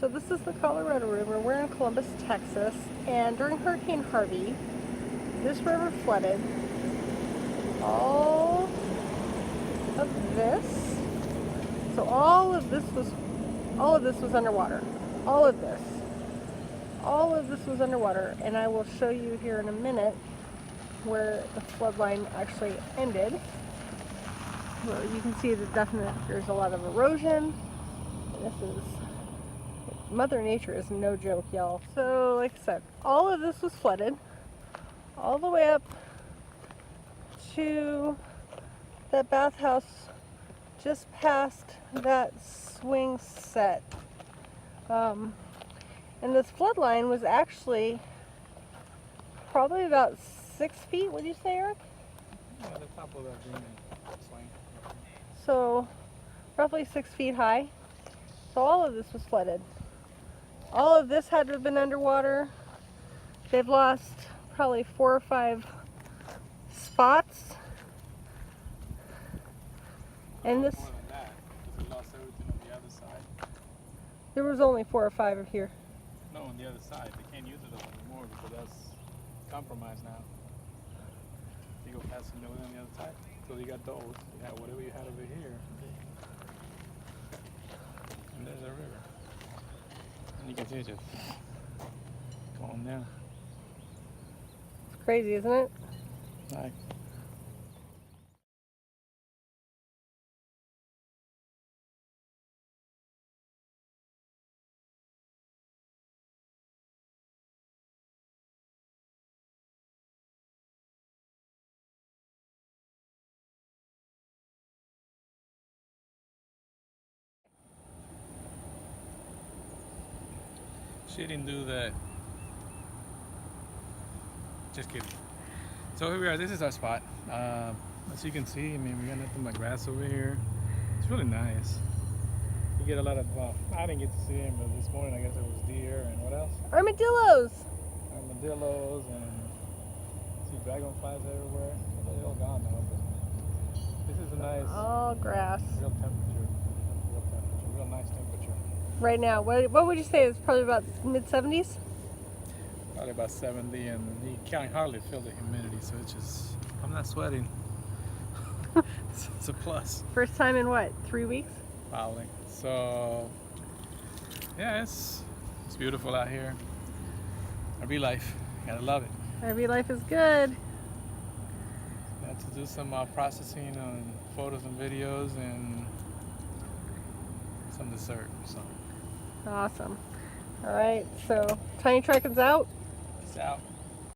So this is the Colorado River. We're in Columbus, Texas, and during Hurricane Harvey, this river flooded all of this. So all of this was underwater. All of this was underwater, and I will show you here in a minute where the flood line actually ended. Well, you can see that there's a lot of erosion. This is Mother Nature is no joke, y'all. So, like I said, all of this was flooded all the way up to that bathhouse just past that swing set. And this flood line was actually probably about 6 feet, would you say, Eric? Yeah, the top of that green swing. So, roughly 6 feet high. So all of this was flooded. All of this had to have been underwater. They've lost probably 4 or 5 spots. And this, More than that, because they lost everything on the other side. there was only 4 or 5 here. No, on the other side. They can't use it anymore because that's compromised now. You go past and over on the other side. So you got those. You have whatever you had over here. And there's a river. And you can see it just going down. It's crazy, isn't it? Right. She didn't do that. Just kidding. So here we are. This is our spot. As you can see, I mean, we got nothing but grass over here. It's really nice. You get a lot of, well, I didn't get to see him, but this morning I guess it was deer and what else? Armadillos! Armadillos and see dragonflies everywhere. Well, they're all gone now, but this is a nice All grass. real temperature. Real nice temperature. Right now, what would you say? It's probably about mid-70s? Probably about 70, and you can't hardly feel the humidity, so it's just, I'm not sweating. It's a plus. First time in what, 3 weeks? Probably. So yeah, it's beautiful out here. RV life, gotta love it. RV life is good. Got to do some processing on photos and videos and some dessert. So Awesome. All right, so Tiny Trekkin's out. it's out.